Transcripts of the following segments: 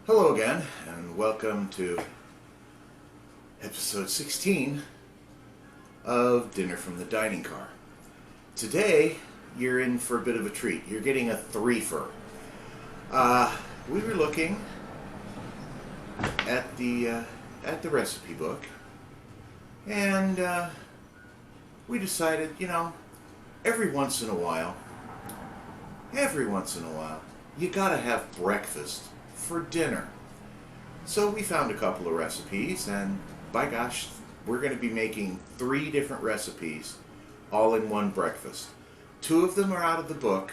Hello again, and welcome to episode 16 of Dinner from the Dining Car. Today, you're in for a bit of a treat. You're getting a threefer. We were looking at the recipe book, and we decided, every once in a while, you gotta have breakfast for dinner. So we found a couple of recipes, and by gosh, we're going to be making 3 different recipes all in one breakfast. 2 of them are out of the book.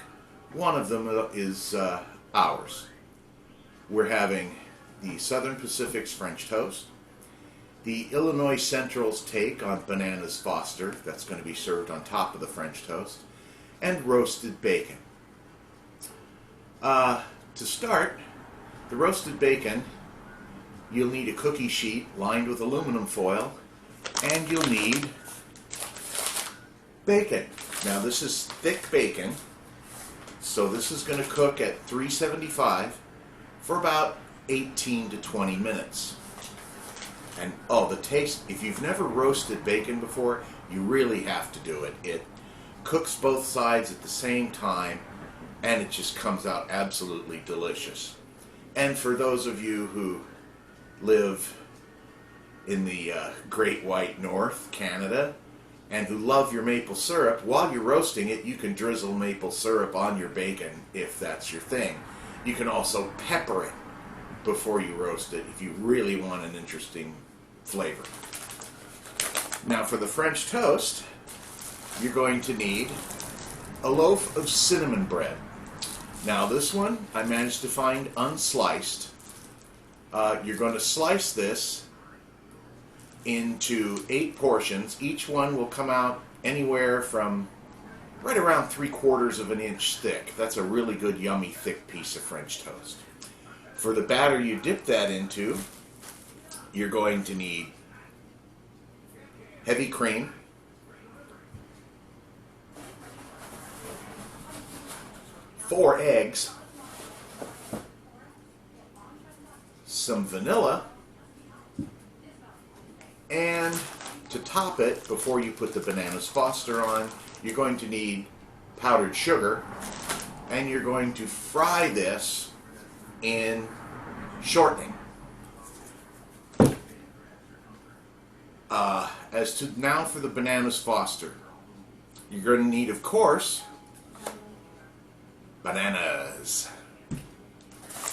1 of them is ours. We're having the Southern Pacific's French toast, the Illinois Central's take on bananas Foster, that's going to be served on top of the French toast, and roasted bacon. To start, the roasted bacon, you'll need a cookie sheet lined with aluminum foil, and you'll need bacon. Now this is thick bacon, so this is going to cook at 375 for about 18 to 20 minutes. And the taste, if you've never roasted bacon before, you really have to do it. It cooks both sides at the same time, and it just comes out absolutely delicious. And for those of you who live in the Great White North, Canada, and who love your maple syrup, while you're roasting it, you can drizzle maple syrup on your bacon if that's your thing. You can also pepper it before you roast it if you really want an interesting flavor. Now for the French toast, you're going to need a loaf of cinnamon bread. Now this one I managed to find unsliced. You're going to slice this into 8 portions. Each one will come out anywhere from right around 3/4 of an inch thick. That's a really good, yummy, thick piece of French toast. For the batter you dip that into, you're going to need heavy cream, four eggs, some vanilla, and to top it, before you put the bananas Foster on, you're going to need powdered sugar, and you're going to fry this in shortening. As to now for the bananas Foster, you're going to need, of course, bananas.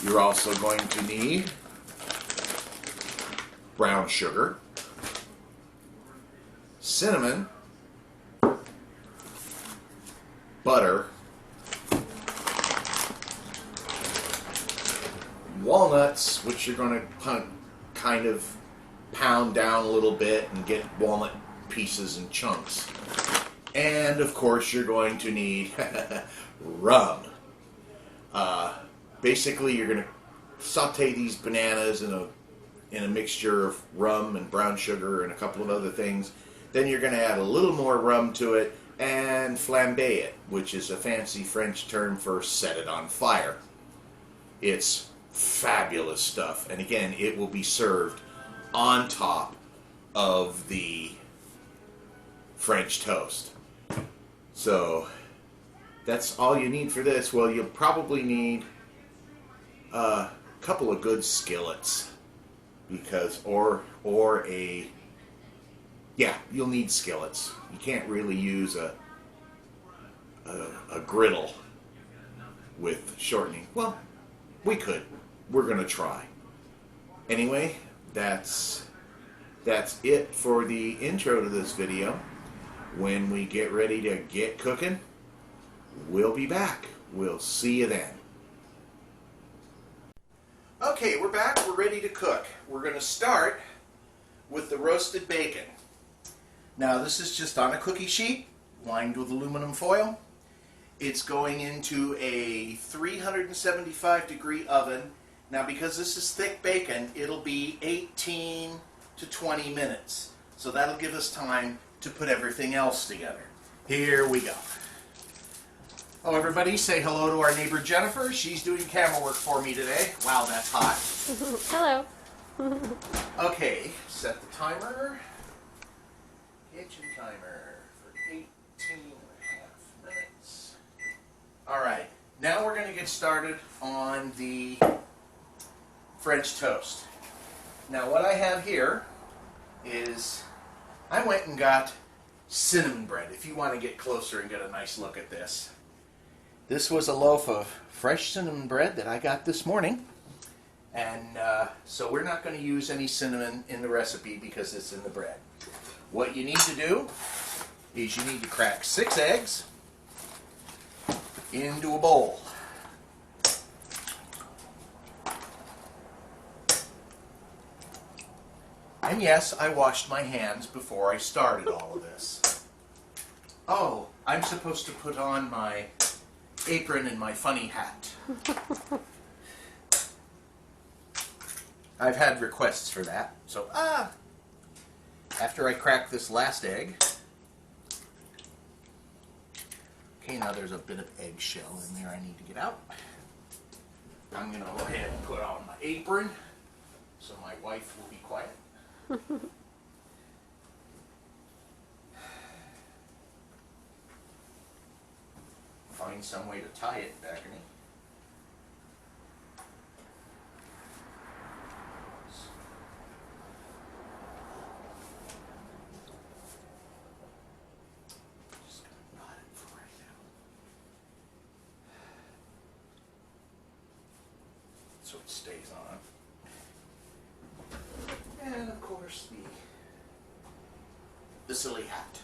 You're also going to need brown sugar, cinnamon, butter, walnuts, which you're going to kind of pound down a little bit and get walnut pieces and chunks. And of course you're going to need rum. Basically, you're going to saute these bananas in a mixture of rum and brown sugar and a couple of other things. Then you're going to add a little more rum to it and flambe it, which is a fancy French term for set it on fire. It's fabulous stuff, and again, it will be served on top of the French toast. So that's all you need for this. Well, you'll probably need a couple of good skillets, because you'll need skillets. You can't really use a griddle with shortening. Well, we could. We're going to try. Anyway, that's it for the intro to this video. When we get ready to get cooking, we'll be back. We'll see you then. Okay, we're back. We're ready to cook. We're going to start with the roasted bacon. Now, this is just on a cookie sheet lined with aluminum foil. It's going into a 375 degree oven. Now, because this is thick bacon, it'll be 18 to 20 minutes. So that'll give us time to put everything else together. Here we go. Oh, everybody, say hello to our neighbor Jennifer. She's doing camera work for me today. Wow, that's hot. Hello. Okay, set the timer. Kitchen timer for 18 and a half minutes. All right, now we're going to get started on the French toast. Now, what I have here is I went and got cinnamon bread, if you want to get closer and get a nice look at this. This was a loaf of fresh cinnamon bread that I got this morning. And so we're not going to use any cinnamon in the recipe because it's in the bread. What you need to do is you need to crack 6 eggs into a bowl. And yes, I washed my hands before I started all of this. Oh, I'm supposed to put on my apron and my funny hat. I've had requests for that. So, after I crack this last egg, okay, now there's a bit of eggshell in there I need to get out. I'm going to go ahead and put on my apron so my wife will be quiet. Find some way to tie it, Bethany. Just gonna knot it for right now, so it stays on. And of course the silly hat.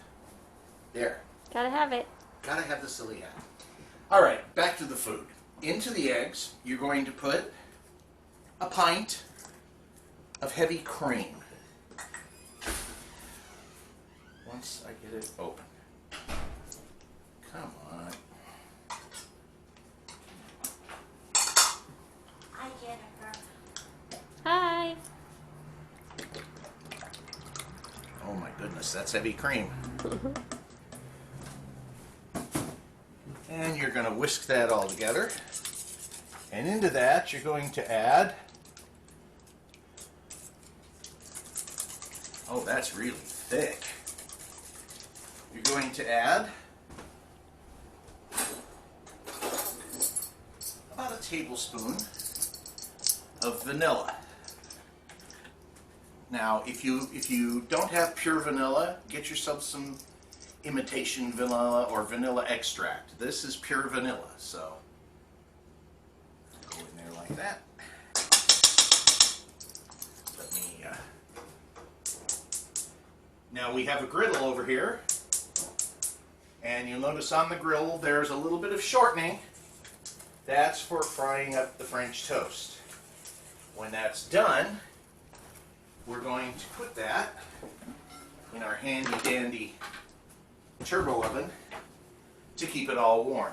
There. Gotta have it. Gotta have the silly hat. All right, back to the food. Into the eggs, you're going to put a pint of heavy cream. Once I get it open. Come on. Hi, Jennifer. Hi. Oh my goodness, that's heavy cream. And you're going to whisk that all together. And into that, you're going to add... Oh, that's really thick. You're going to add about a tablespoon of vanilla. Now, if you don't have pure vanilla, get yourself some imitation vanilla or vanilla extract. This is pure vanilla, so go in there like that. Let me. Now we have a griddle over here, and you'll notice on the griddle there's a little bit of shortening. That's for frying up the French toast. When that's done, we're going to put that in our handy dandy turbo oven to keep it all warm.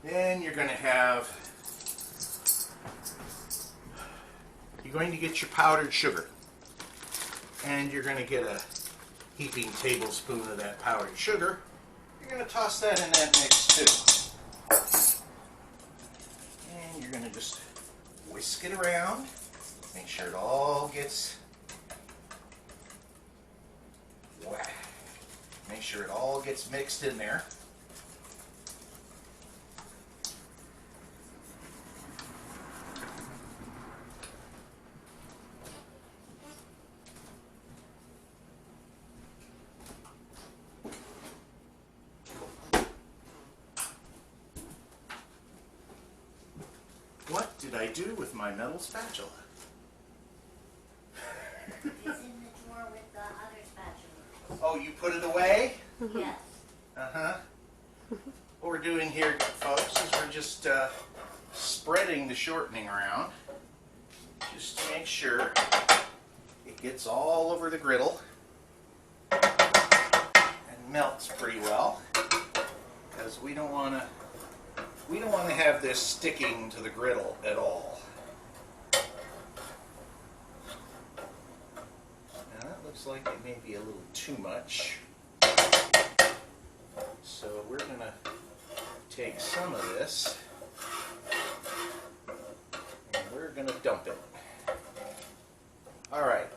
Then you're going to get your powdered sugar, and you're going to get a heaping tablespoon of that powdered sugar. You're going to toss that in that mix too, and you're going to just whisk it around. Make sure it all gets wet. Make sure it all gets mixed in there. What did I do with my metal spatula? It's in the drawer with the other spatula. Oh, you put it away? Yes. Uh-huh. What we're doing here, folks, is we're just spreading the shortening around just to make sure it gets all over the griddle and melts pretty well, because we don't want to have this sticking to the griddle at all. Now that looks like it may be a little too much. So we're going to take some of this and we're going to dump it. All right.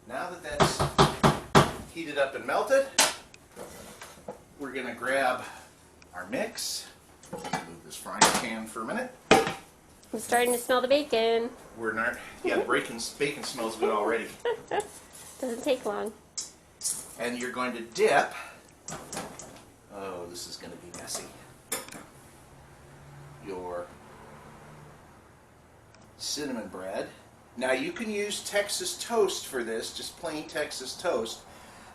Now that that's heated up and melted, we're going to grab our mix. Move this frying pan for a minute. I'm starting to smell the bacon. We're not. Yeah, the bacon smells good already. Doesn't take long. And you're going to dip. Oh, this is going to be messy. Your cinnamon bread. Now you can use Texas toast for this, just plain Texas toast.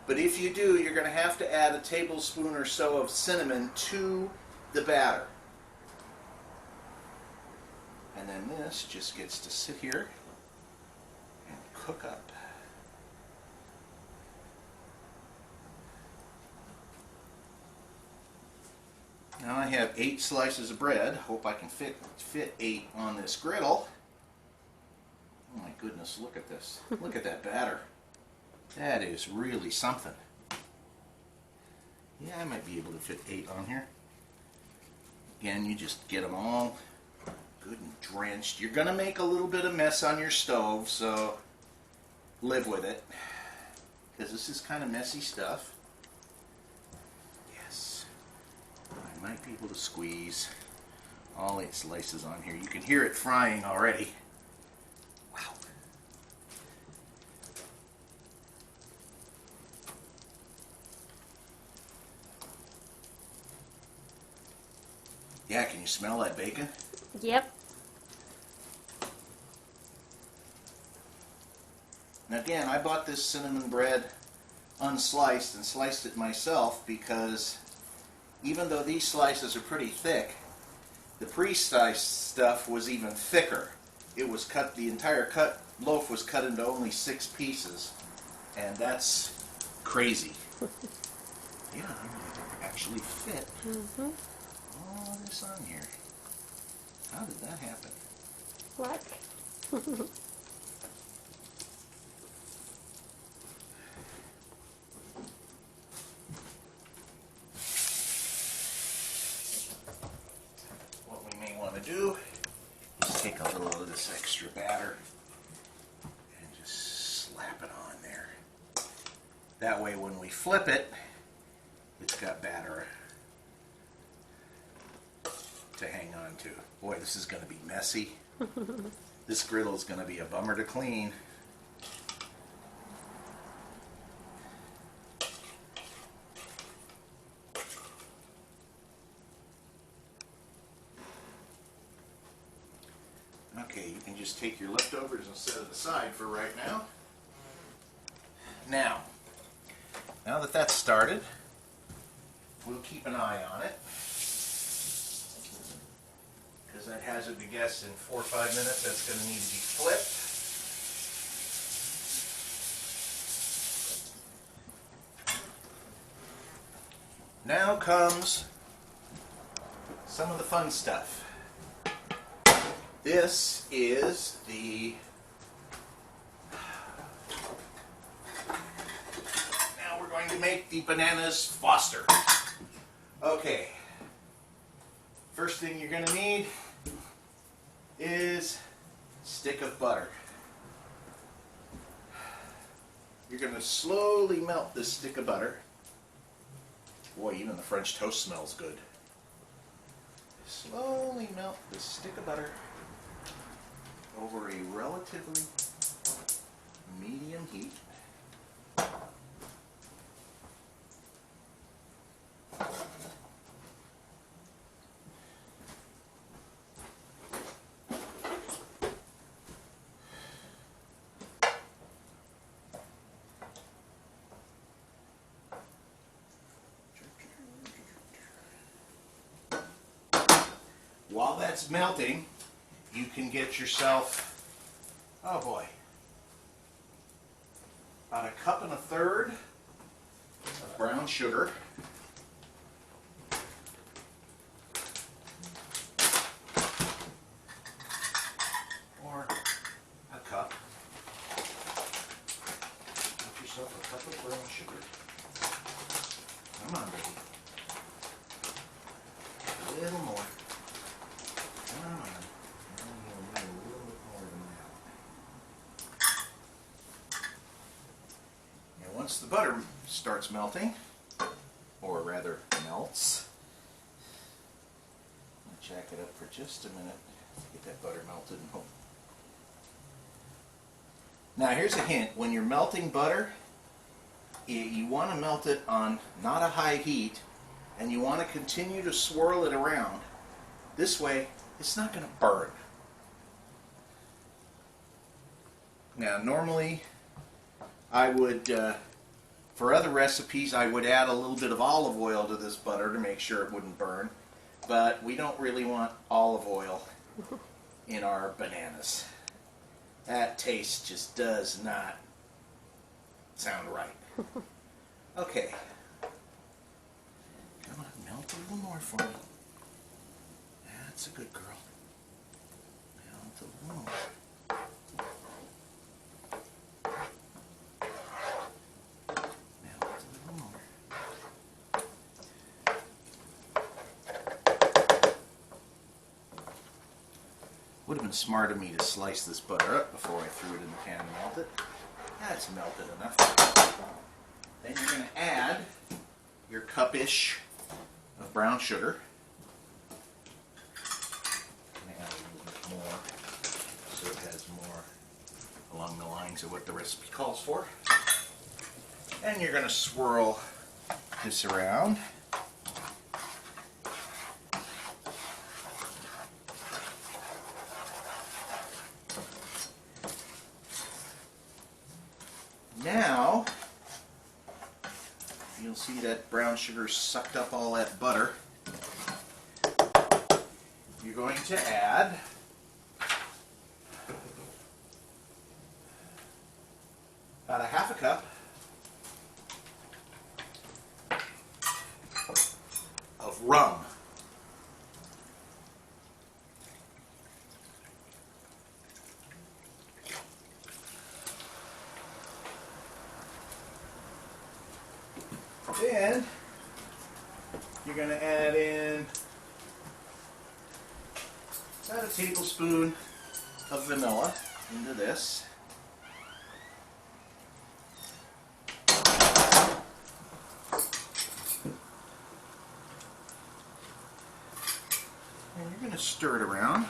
But if you do, you're going to have to add a tablespoon or so of cinnamon to the batter. And then this just gets to sit here and cook up. Now I have 8 slices of bread. Hope I can fit 8 on this griddle. Oh my goodness, look at this. Look at that batter. That is really something. Yeah, I might be able to fit 8 on here. Again, you just get them all good and drenched. You're going to make a little bit of mess on your stove, so live with it. Because this is kind of messy stuff. Yes. I might be able to squeeze all 8 slices on here. You can hear it frying already. Wow. Yeah, can you smell that bacon? Yep. Now again, I bought this cinnamon bread unsliced and sliced it myself because even though these slices are pretty thick, the pre-sliced stuff was even thicker. It was cut, the entire loaf was cut into only 6 pieces, and that's crazy. Yeah, I'm going to actually fit all this on here. How did that happen? Luck. What we may want to do is take a little of this extra batter and just slap it on there. That way when we flip it, it's got batter to hang on to. Boy, this is going to be messy. This griddle is going to be a bummer to clean. Okay, you can just take your leftovers and set it aside for right now. Now that that's started, we'll keep an eye on it. Because I'd hazard to guess in 4 or 5 minutes that's going to need to be flipped. Now comes some of the fun stuff. This is the... Now we're going to make the bananas Foster. Okay. First thing you're going to need is a stick of butter. You're going to slowly melt this stick of butter. Boy, even the French toast smells good. Slowly melt this stick of butter over a relatively medium heat. While that's melting, you can get yourself, oh boy, about 1 1/3 cups of brown sugar. Or a cup. Get yourself a cup of brown sugar. Come on, baby. starts melting, or rather melts. I'm going to jack it up for just a minute to get that butter melted. Now here's a hint. When you're melting butter, you want to melt it on not a high heat, and you want to continue to swirl it around. This way, it's not going to burn. Now normally, I would, for other recipes, I would add a little bit of olive oil to this butter to make sure it wouldn't burn. But we don't really want olive oil in our bananas. That taste just does not sound right. Okay. Come on, melt a little more for me. That's a good girl. Melt a little more. Would have been smart of me to slice this butter up before I threw it in the pan and melt it. That's melted enough. Then you're going to add your cup-ish of brown sugar. I'm going to add a little bit more so it has more along the lines of what the recipe calls for. And you're going to swirl this around. Now, you'll see that brown sugar sucked up all that butter. You're going to add about a half a cup of rum. Then you're going to add in about a tablespoon of vanilla into this. And you're going to stir it around.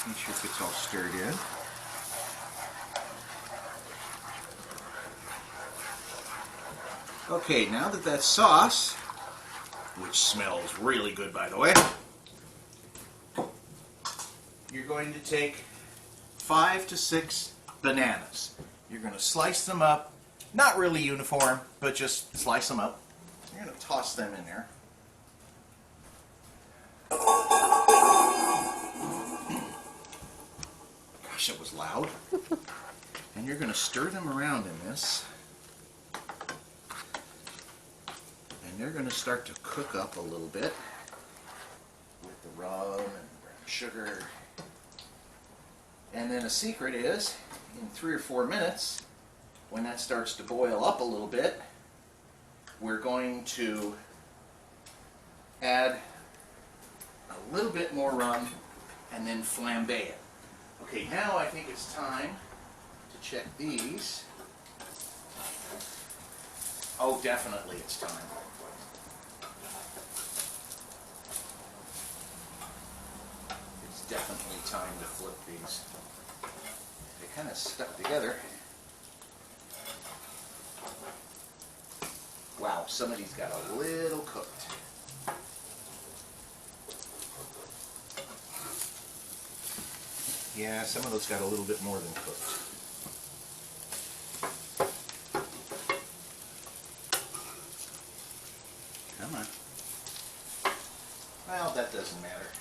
Make sure it gets all stirred in. Okay, now that that sauce, which smells really good by the way, you're going to take 5 to 6 bananas. You're going to slice them up, not really uniform, but just slice them up. You're going to toss them in there. Gosh, that was loud. And you're going to stir them around in this. And they're going to start to cook up a little bit with the rum and brown sugar. And then a secret is, in 3 or 4 minutes, when that starts to boil up a little bit, we're going to add a little bit more rum and then flambe it. Okay, now I think it's time to check these. Oh, definitely it's time. It's definitely time to flip these. They kind of stuck together. Wow, some of these got a little cooked. Yeah, some of those got a little bit more than cooked. Come on. Well, that doesn't matter.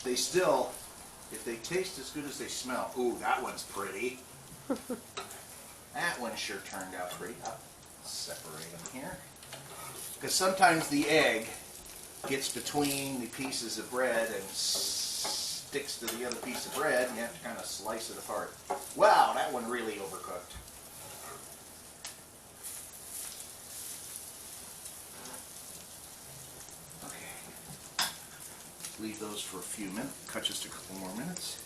They still, if they taste as good as they smell, ooh, that one's pretty. That one sure turned out pretty. I'll separate them here. Because sometimes the egg gets between the pieces of bread and sticks to the other piece of bread, and you have to kind of slice it apart. Wow, that one really overcooked. Okay. Leave those for a few minutes. Cut just a couple more minutes.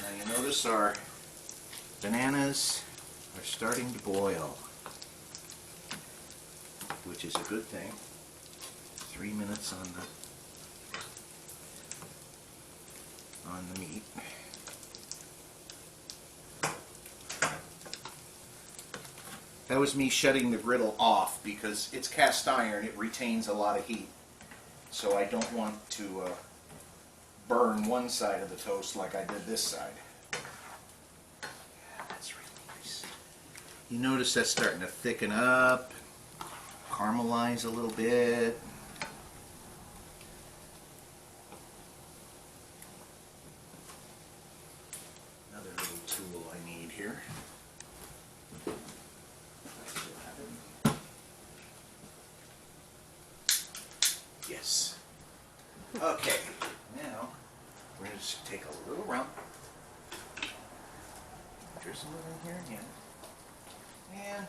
Now you notice our bananas are starting to boil, which is a good thing. 3 minutes on the meat. That was me shutting the griddle off because it's cast iron. It retains a lot of heat. So I don't want to burn one side of the toast like I did this side. Yeah, that's really nice. You notice that's starting to thicken up, caramelize a little bit. Another little tool I need here. Yes. Okay, now we're going to just take a little rum, drizzle it in here again, and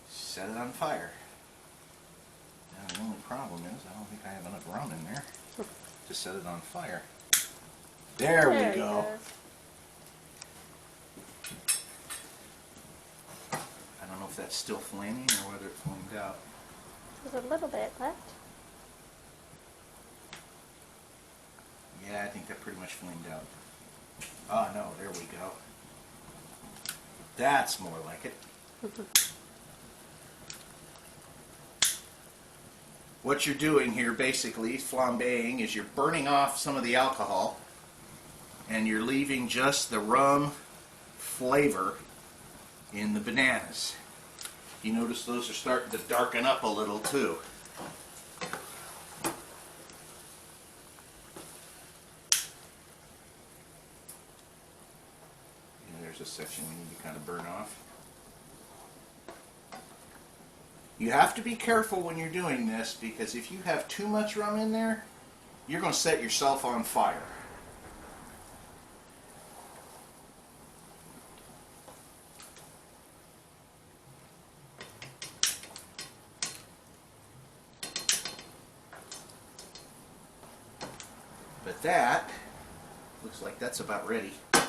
set it on fire. Now the only problem is I don't think I have enough rum in there to set it on fire. There we go. I don't know if that's still flaming or whether it flamed out. There's a little bit left. Yeah, I think that pretty much flamed out. Oh no, there we go. That's more like it. What you're doing here basically, flambeing, is you're burning off some of the alcohol and you're leaving just the rum flavor in the bananas. You notice those are starting to darken up a little too. And there's a section we need to kind of burn off. You have to be careful when you're doing this because if you have too much rum in there, you're going to set yourself on fire. But that looks like that's about ready. Okay.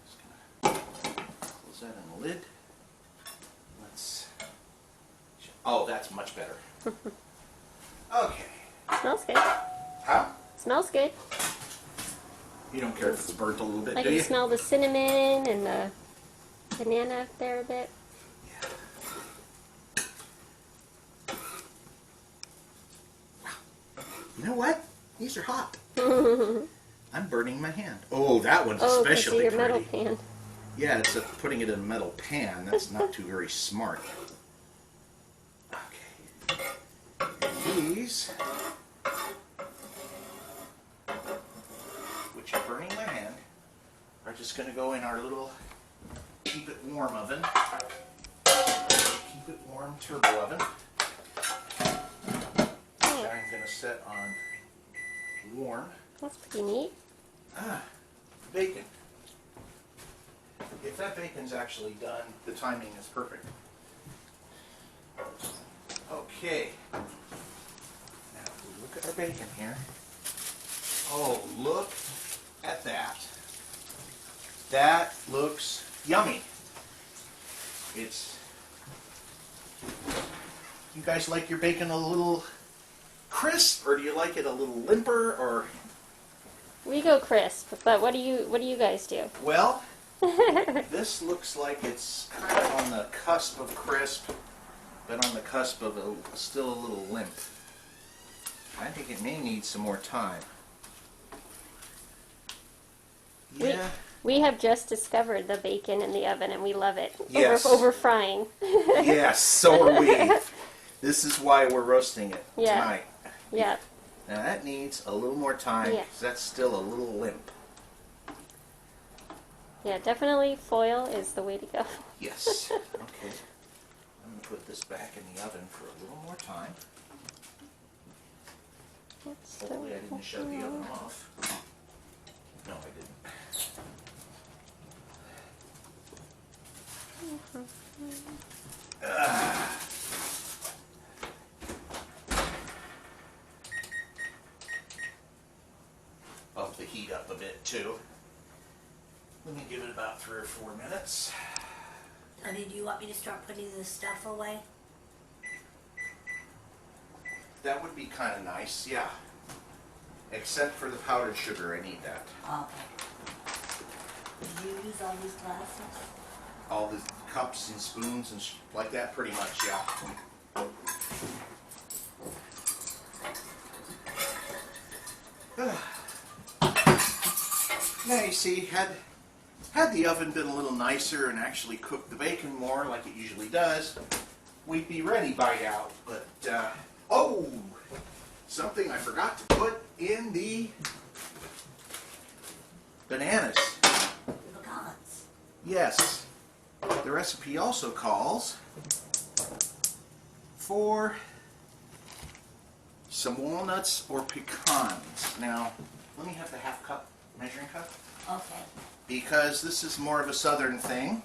Just gonna close that in the lid. Let's. Oh, that's much better. Okay. Smells good. Huh? Smells good. You don't care if it's burnt a little bit, I do can you? smell the cinnamon and the banana there a bit. You know what? These are hot. I'm burning my hand. Oh, that one's especially your pretty. metal pan. Yeah, it's putting it in a metal pan. That's not too very smart. Okay. And these, which are burning my hand, are just going to go in our little keep it warm oven. Keep it warm turbo oven. Which I'm going to set on warm. That's pretty neat. Bacon. If that bacon's actually done, the timing is perfect. Okay. Now, if we look at our bacon here. Oh, look at that. That looks yummy. It's... You guys like your bacon a little crisp, or do you like it a little limper, or... We go crisp, but what do you guys do? Well, this looks like it's kind of on the cusp of crisp, but on the cusp of still a little limp. I think it may need some more time. Yeah. We have just discovered the bacon in the oven, and we love it. Yes. Over frying. Yes, so are we. This is why we're roasting it tonight. Yeah. Now that needs a little more time, Yeah. because that's still a little limp. Yeah, definitely foil is the way to go. Yes. Okay. I'm going to put this back in the oven for a little more time. Hopefully I didn't shut the oven off. No, I didn't. Bump the heat up a bit too. Let me give it about 3 or 4 minutes. Honey, do you want me to start putting this stuff away? That would be kind of nice, yeah. Except for the powdered sugar, I need that. Okay. Did you use all these glasses? All the cups and spoons and like that, pretty much, yeah. Now you see, had the oven been a little nicer and actually cooked the bacon more like it usually does, we'd be ready by now. But, oh, something I forgot to put in the bananas. The pecans. Yes. The recipe also calls for some walnuts or pecans. Now, let me have the half cup measuring cup. Okay. Because this is more of a southern thing,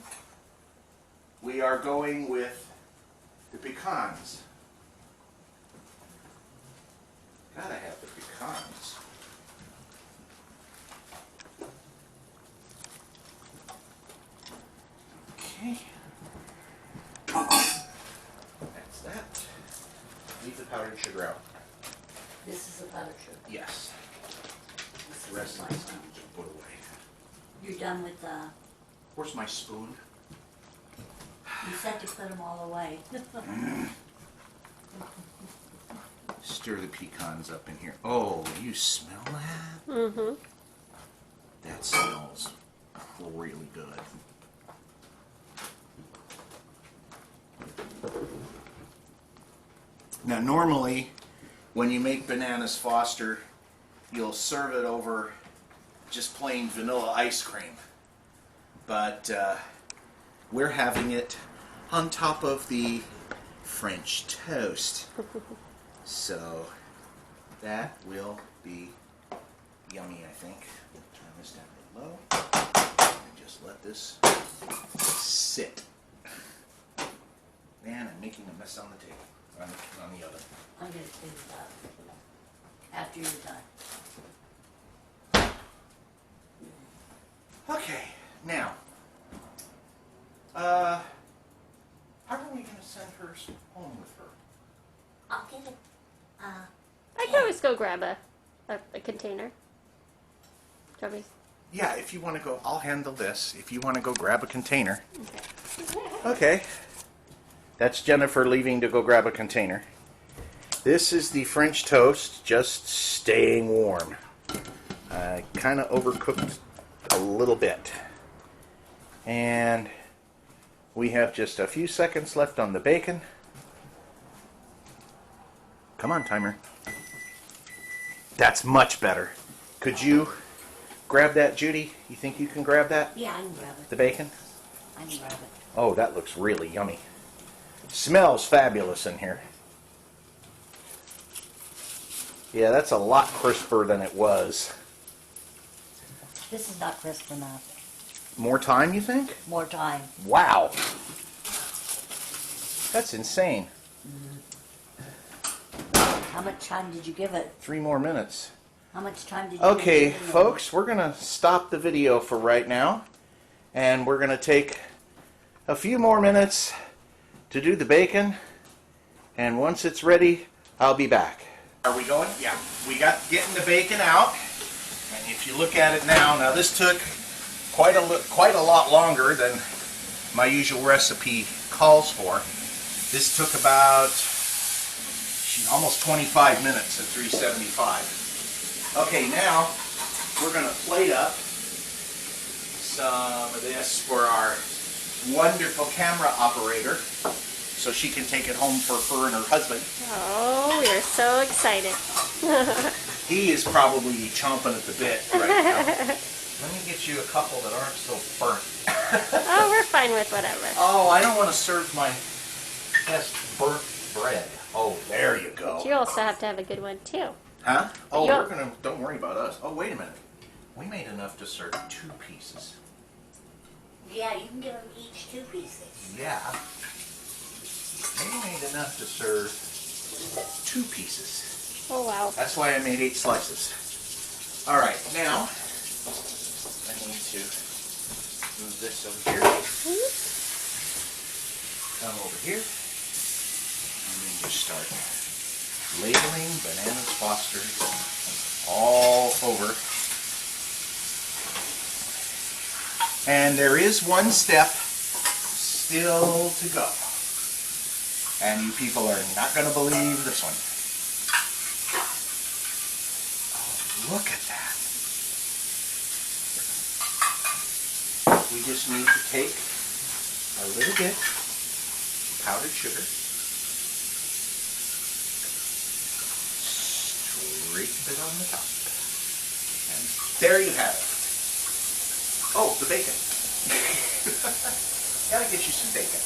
we are going with the pecans. Gotta have the pecans. Okay. That's that. Leave the powdered sugar out. This is the powdered sugar. Yes. This The rest is of my the spoon. spoons are put away. You're done with the... Where's my spoon? You said to put them all away. Stir the pecans up in here. Oh, you smell that? Mm-hmm. That smells really good. Now, normally, when you make bananas Foster, you'll serve it over just plain vanilla ice cream. But we're having it on top of the French toast. So that will be yummy, I think. Turn this down a little low. And just let this sit. Man, I'm making a mess on the table. On the oven. I'm going to clean it up after you're done. Okay, now, how are we going to send her home with her? I'll get it. I can always go grab a container. Do you want me- Yeah, if you want to go, I'll handle this. If you want to go grab a container. Okay. Okay. That's Jennifer leaving to go grab a container. This is the French toast, just staying warm. Kind of overcooked a little bit. And we have just a few seconds left on the bacon. Come on, timer. That's much better. Could you grab that, Judy? You think you can grab that? Yeah, I can grab it. The bacon? I can grab it. Oh, that looks really yummy. Smells fabulous in here. Yeah, that's a lot crisper than it was. This is not crisp enough. More time, you think? More time. Wow. That's insane. How much time did you give it? 3 more minutes. How much time did you Okay, give it? folks, we're going to stop the video for right now. And we're going to take a few more minutes to do the bacon. And once it's ready, I'll be back. Are we going? Yeah. We got getting the bacon out. And if you look at it now this took quite a lot longer than my usual recipe calls for. This took about almost 25 minutes at 375. Okay, now we're going to plate up some of this for our wonderful camera operator so she can take it home for her and her husband. Oh, we are so excited. He is probably chomping at the bit right now. Let me get you a couple that aren't so burnt. Oh, we're fine with whatever. Oh, I don't want to serve my best burnt bread. Oh, there you go. But you also have to have a good one, too. Huh? Oh, You'll- we're gonna. Don't worry about us. Oh, wait a minute. We made enough to serve 2 pieces. Yeah, you can give them each 2 pieces. Yeah. Maybe made enough to serve 2 pieces. Oh, wow. That's why I made 8 slices. All right, now I need to move this over here. Come over here. And then just start labeling Bananas Foster all over. And there is one step still to go. And you people are not going to believe this one. Oh, look at that. We just need to take a little bit of powdered sugar, scrape it on the top, and there you have it. Oh, the bacon. Gotta get you some bacon.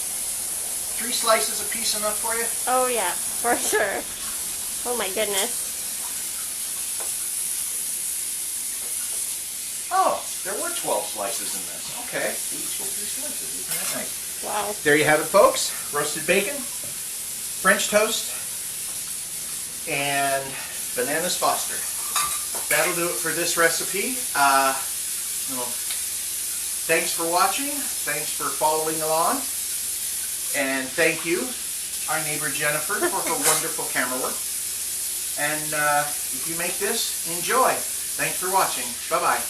3 slices a piece enough for you? Oh, yeah, for sure. Oh, my goodness. Oh, there were 12 slices in this. Okay, each with 3 slices. Isn't that nice? Wow. There you have it, folks. Roasted bacon, French toast, and Bananas Foster. That'll do it for this recipe. Thanks for watching. Thanks for following along. And thank you, our neighbor Jennifer, for her wonderful camera work. And if you make this, enjoy. Thanks for watching. Bye-bye.